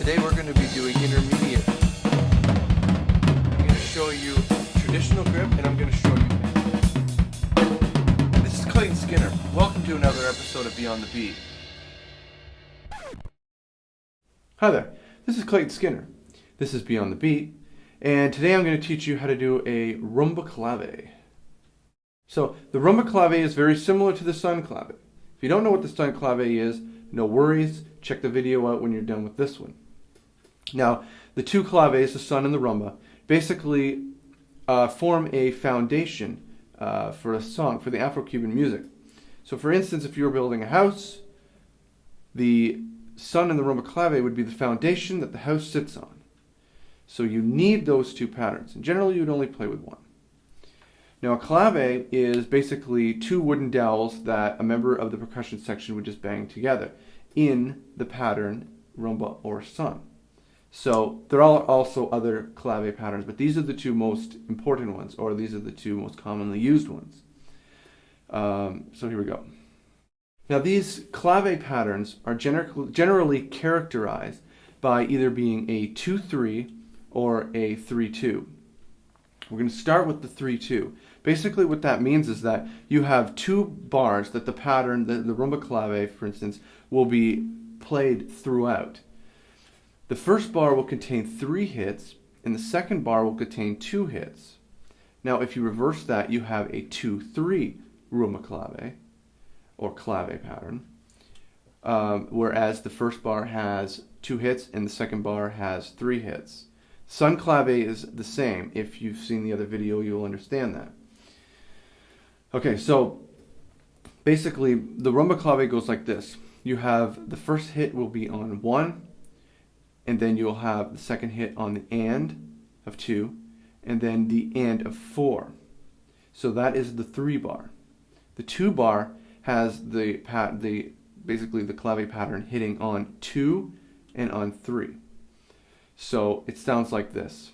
Today we're going to be doing intermediate. I'm going to show you traditional grip and I'm going to show you this is Clayton Skinner. Welcome to another episode of Beyond the Beat. Hi there, this is Clayton Skinner. This is Beyond the Beat, and today I'm going to teach you how to do a Rhumba Clave. So the Rhumba Clave is very similar to the Sun Clave. If you don't know what the Sun Clave is, no worries, check the video out when you're done with this one. Now, the two claves, the Sun and the Rumba, basically form a foundation for a song, for the Afro-Cuban music. So for instance, if you were building a house, the Sun and the Rhumba Clave would be the foundation that the house sits on. So you need those two patterns, and generally you would only play with one. Now a clave is basically two wooden dowels that a member of the percussion section would just bang together in the pattern Rumba or Sun. So there are also other clave patterns, but these are the two most important ones, or these are the two most commonly used ones. So here we go. Now these clave patterns are generally characterized by either being a 2-3 or a 3-2. We're going to start with the 3-2. Basically what that means is that you have two bars that the pattern, the Rhumba Clave for instance, will be played throughout. The first bar will contain 3 hits and the second bar will contain 2 hits. Now if you reverse that, you have a 2-3 Rhumba Clave or clave pattern, whereas the first bar has 2 hits and the second bar has 3 hits. Sun Clave is the same. If you've seen the other video, you'll understand that. Okay, so basically the Rhumba Clave goes like this. You have the first hit will be on 1, and then you'll have the second hit on the and of 2, and then the and of 4. So that is the 3 bar. The 2 bar has basically the clave pattern hitting on 2 and on 3. So it sounds like this.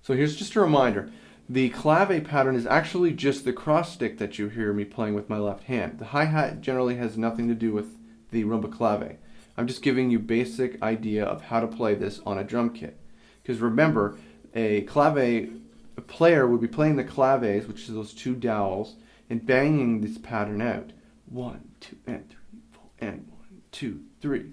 So here's just a reminder. The clave pattern is actually just the cross stick that you hear me playing with my left hand. The hi-hat generally has nothing to do with the Rhumba Clave. I'm just giving you basic idea of how to play this on a drum kit. Because remember, a clave player would be playing the claves, which is those two dowels, and banging this pattern out. 1, 2, and 3, 4, and 1, 2, 3.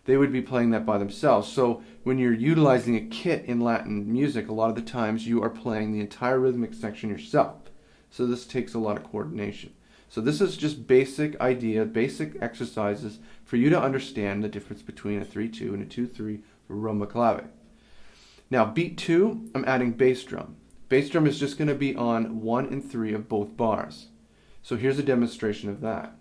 They would be playing that by themselves. So when you're utilizing a kit in Latin music, a lot of the times you are playing the entire rhythmic section yourself. So this takes a lot of coordination. So this is just basic idea, basic exercises for you to understand the difference between a 3-2 and a 2-3 Rhumba Clave. Now beat 2, I'm adding bass drum. Bass drum is just going to be on 1 and 3 of both bars. So here's a demonstration of that.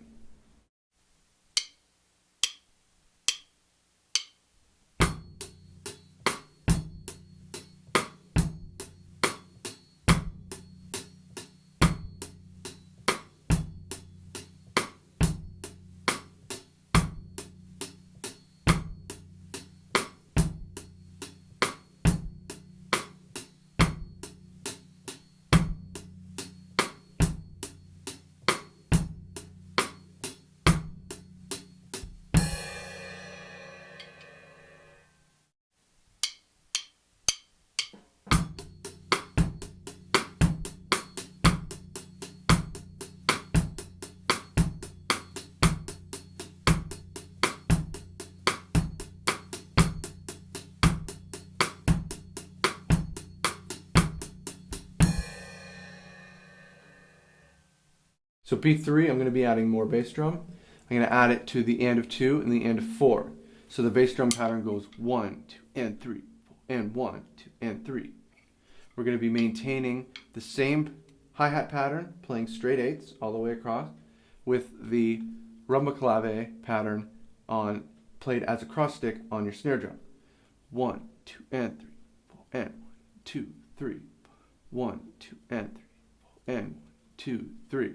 So beat 3, I'm going to be adding more bass drum. I'm going to add it to the and of 2 and the and of 4. So the bass drum pattern goes 1, 2, and 3, 4, and 1, 2, and 3. We're going to be maintaining the same hi-hat pattern, playing straight 8s all the way across, with the Rhumba Clave pattern played as a cross stick on your snare drum. 1, 2, and 3, 4, and 1, 2, 3, 1, 2, and 3, 4, and 1, 2, 3.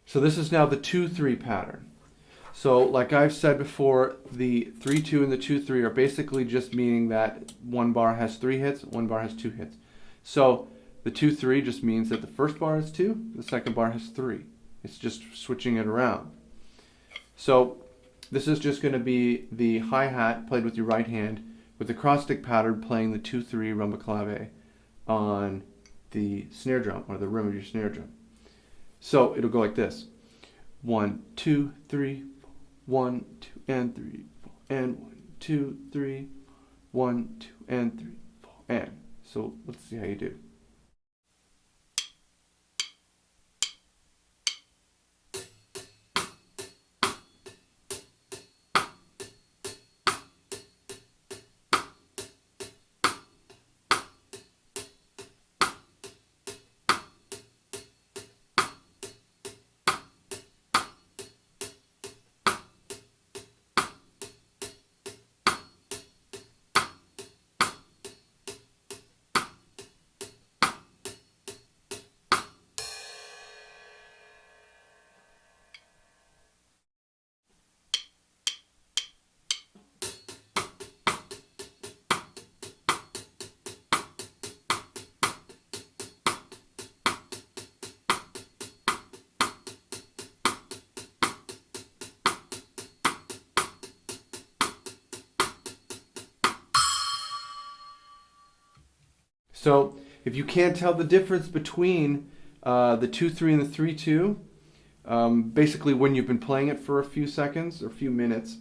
So this is now the 2-3 pattern. So like I've said before, the 3-2 and the 2-3 are basically just meaning that one bar has 3 hits, one bar has 2 hits. So the 2-3 just means that the first bar has 2, the second bar has 3. It's just switching it around. So this is just going to be the hi-hat played with your right hand with the cross stick pattern playing the 2-3 Rhumba Clave on the snare drum or the rim of your snare drum. So it'll go like this: 1, 2, 3, 1, 2, and 3, 4, and 1, 2, 3, 1, 2, and 3, 4, and. So let's see how you do. So if you can't tell the difference between the 2-3 and the 3-2, basically when you've been playing it for a few seconds or a few minutes,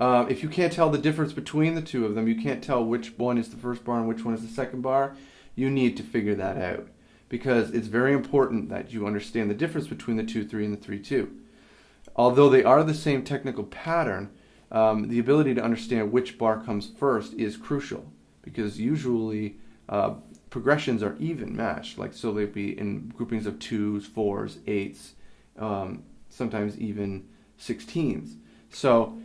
if you can't tell the difference between the two of them, you can't tell which one is the first bar and which one is the second bar, you need to figure that out. Because it's very important that you understand the difference between the 2-3 and the 3-2. Although they are the same technical pattern, the ability to understand which bar comes first is crucial. Because usually progressions are even matched, like so they'd be in groupings of 2s, 4s, 8s, sometimes even 16s. So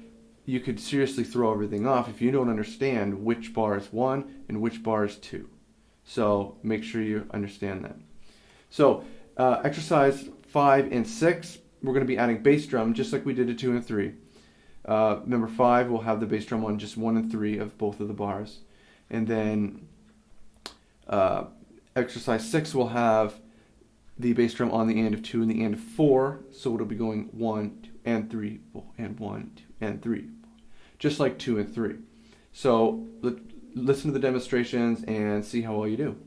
you could seriously throw everything off if you don't understand which bar is 1 and which bar is 2. So make sure you understand that. So exercise 5 and 6, we're going to be adding bass drum just like we did to 2 and 3. Number 5 will have the bass drum on just 1 and 3 of both of the bars. And then exercise 6 will have the bass drum on the and of 2 and the and of 4. So it'll be going 1, 2, and 3, 4, and 1, 2, and 3. 4. Just like 2 and 3. So listen to the demonstrations and see how well you do.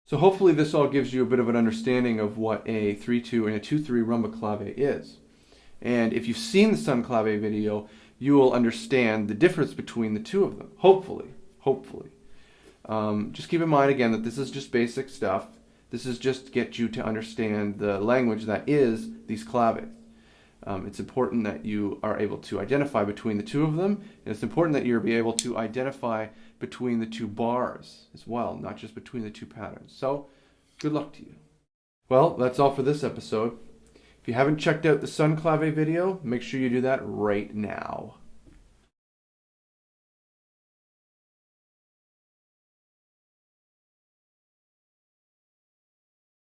So hopefully this all gives you a bit of an understanding of what a 3-2 and a 2-3 Rhumba Clave is. And if you've seen the Sun Clave video, you will understand the difference between the two of them. Hopefully. Just keep in mind again that this is just basic stuff. This is just to get you to understand the language that is these claves. It's important that you are able to identify between the two of them, and it's important that you'll be able to identify between the two bars as well, not just between the two patterns. So, good luck to you. Well, that's all for this episode. If you haven't checked out the Sun Clave video, make sure you do that right now.